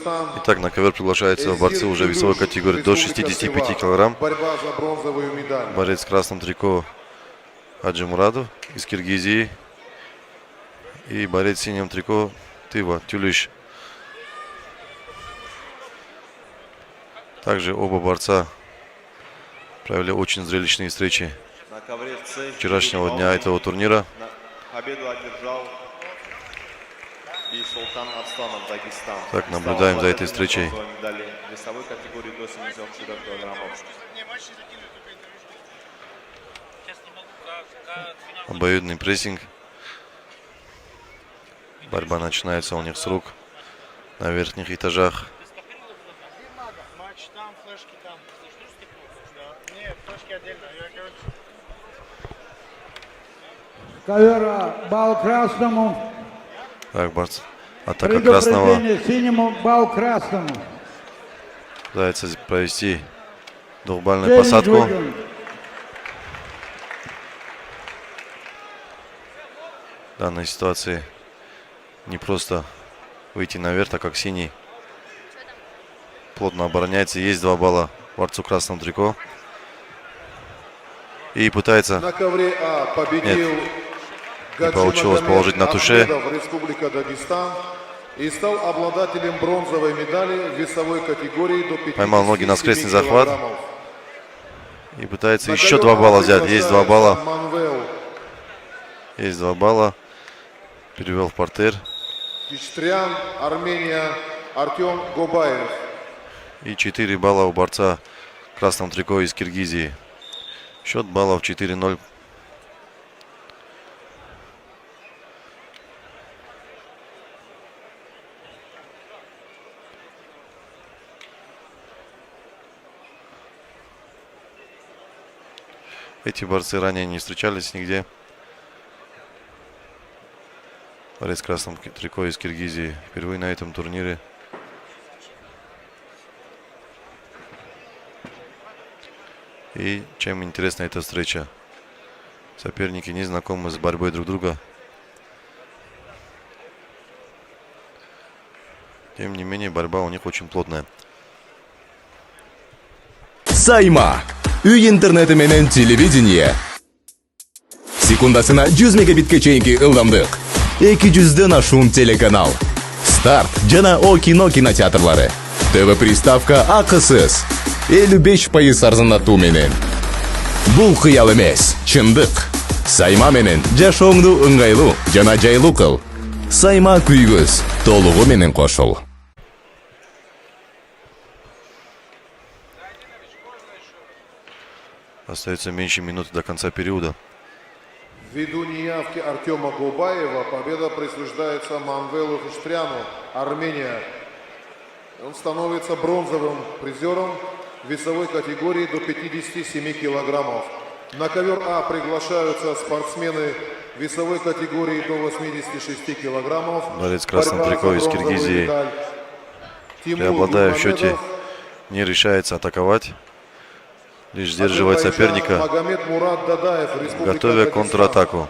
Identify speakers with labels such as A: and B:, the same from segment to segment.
A: Итак, на ковер приглашаются борцы уже весовой категории до 65 килограмм. Борец в красном трико Хаджи Мурадов из Киргизии. И борец в синем трико Тыва Тюлиш. Также оба борца провели очень зрелищные встречи вчерашнего дня этого турнира. Так, наблюдаем за этой встречей. Обоюдный прессинг. Борьба начинается у них с рук на верхних этажах.
B: Ковер бал красному.
A: Так, борцы. Атака красного.
B: Синему бал красному.
A: Пытается провести двухбальную посадку. В данной ситуации не просто выйти наверх, так как синий плотно обороняется. Есть 2 балла борцу красном трико. И пытается...
C: На ковре А победил
A: не получилось положить на туше.
C: Республика Дагестан и стал обладателем бронзовой медали в весовой категории до 57
A: Поймал ноги на скрестный захват. И пытается
C: на
A: еще 2 балла взять. Есть 2 балла.
C: Манвел.
A: Есть 2 балла. Перевел в партер.
C: Кичтрян, Армения, Артем Гобаев.
A: И 4 балла у борца в красном трико из Киргизии. Счет баллов 4-0. Эти борцы ранее не встречались нигде. Борец в красном трико из Киргизии впервые на этом турнире. И чем интересна эта встреча? Соперники не знакомы с борьбой друг друга. Тем не менее, борьба у них очень плотная.
D: Сайма. Үй интернеті менен телевидение. Секундасына 100 мегабитке чейинки ылдамдык. 200ден ашуун телеканал. Старт жана О кино кинотеатрлары. ТВ приставка акысыз. 55% арзандатуу менен. Бул кыял эмес, чындык. Сайма менен жашооңду ыңгайлуу жана жайлуу кыл. Сайма күйгөз толугу менен кошул.
A: Остается меньше минуты до конца периода.
C: Ввиду неявки Артема Гобаева победа присуждается Манвелу Кичтряну, Армения. Он становится бронзовым призером весовой категории до 57 килограммов. На ковер А приглашаются спортсмены весовой категории до 86 килограммов.
A: Борец в красном трико из Киргизии, преобладая в счете, не решается атаковать. Лишь сдерживает соперника, готовя контратаку.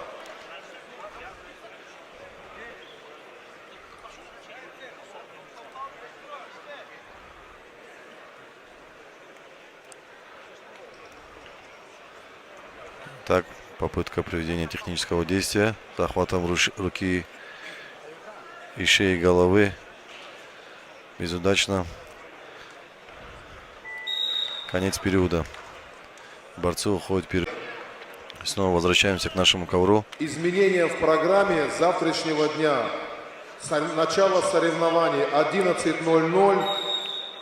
A: Так, попытка проведения технического действия, захватом руки и шеи головы. Безудачно. Конец периода. Борцы уходят вперед. Снова возвращаемся к нашему ковру.
C: Изменения в программе завтрашнего дня. Начало соревнований 11:00.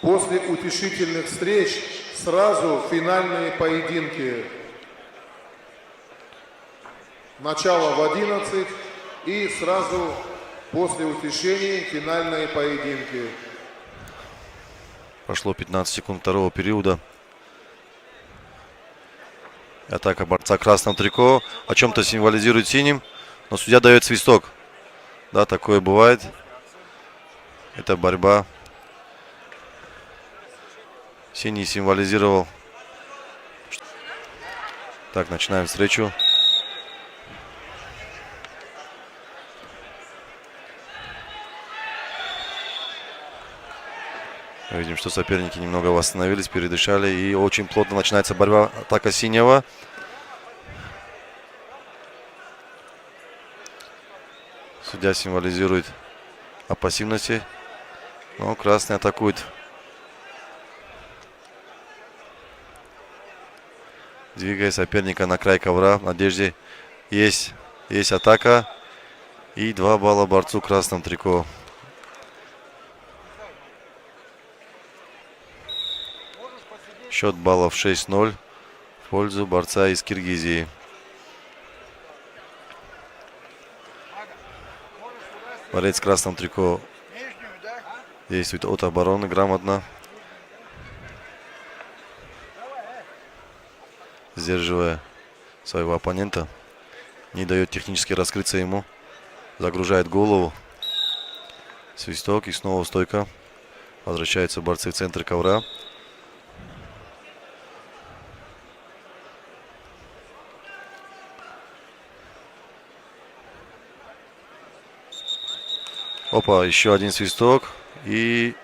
C: После утешительных встреч сразу финальные поединки. Начало в 11 и сразу после утешений финальные поединки.
A: Прошло 15 секунд второго периода. Атака борца в красном трико. О чем-то символизирует синим. Но судья дает свисток. Да, такое бывает. Это борьба. Синий символизировал. Так, начинаем встречу. Видим, что соперники немного восстановились, передышали. И очень плотно начинается борьба. Атака синего. Судья символизирует о пассивности. Но красный атакует. Двигая соперника на край ковра. В надежде есть атака. И 2 балла борцу в красном трико. Счет баллов 6-0 в пользу борца из Киргизии. Борец в красном трико действует от обороны грамотно, сдерживая своего оппонента, не дает технически раскрыться ему, загружает голову. Свисток и снова стойка. Возвращаются борцы в центр ковра. Опа, еще один свисток. И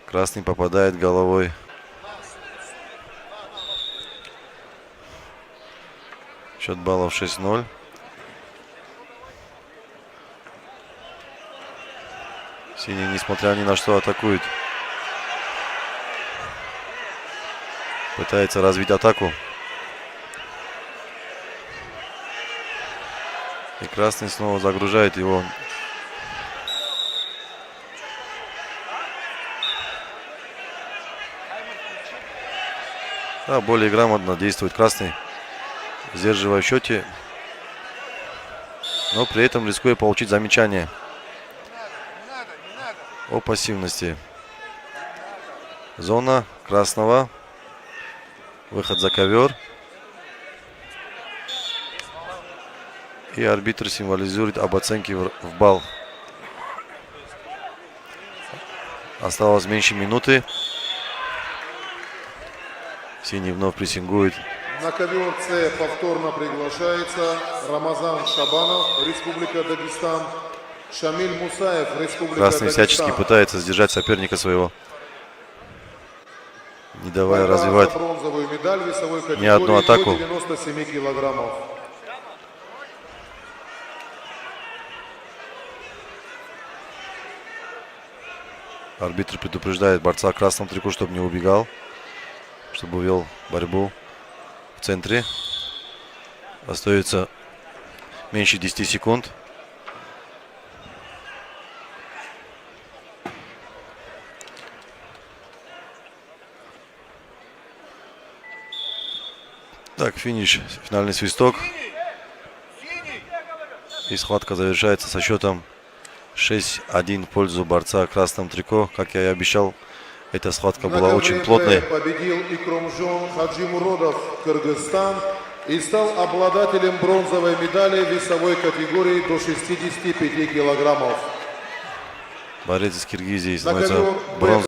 A: красный попадает головой. Счет баллов 6-0. Синий, несмотря ни на что, атакует. Пытается развить атаку. И красный снова загружает его. Да, более грамотно действует красный, сдерживая в счете, но при этом рискуя получить замечание о пассивности. Зона красного. Выход за ковер. И арбитр символизирует об оценке в балл. Осталось меньше минуты. Синий вновь прессингует.
C: На ковер С повторно приглашается Рамазан Шабанов, Республика Дагестан. Шамиль Мусаев, Республика
A: Красный
C: Дагестан.
A: всячески пытается сдержать соперника своего, не давая развивать
C: бронзовую медаль весовой категории
A: ни одну атаку.
C: до 97 килограммов.
A: Арбитр предупреждает борца в красном трико, чтобы не убегал, чтобы вел борьбу в центре. Остается меньше 10 секунд. Так, финиш, финальный свисток. И схватка завершается со счетом 6-1 в пользу борца в красном трико. Как я и обещал, эта схватка была очень плотной.
C: Победил Икромжон Хаджимуродов, Кыргызстан, и стал обладателем бронзовой медали весовой категории до 65 килограммов.
A: Борец из Киргизии
C: На
A: становится
C: ковер
A: бронзовым.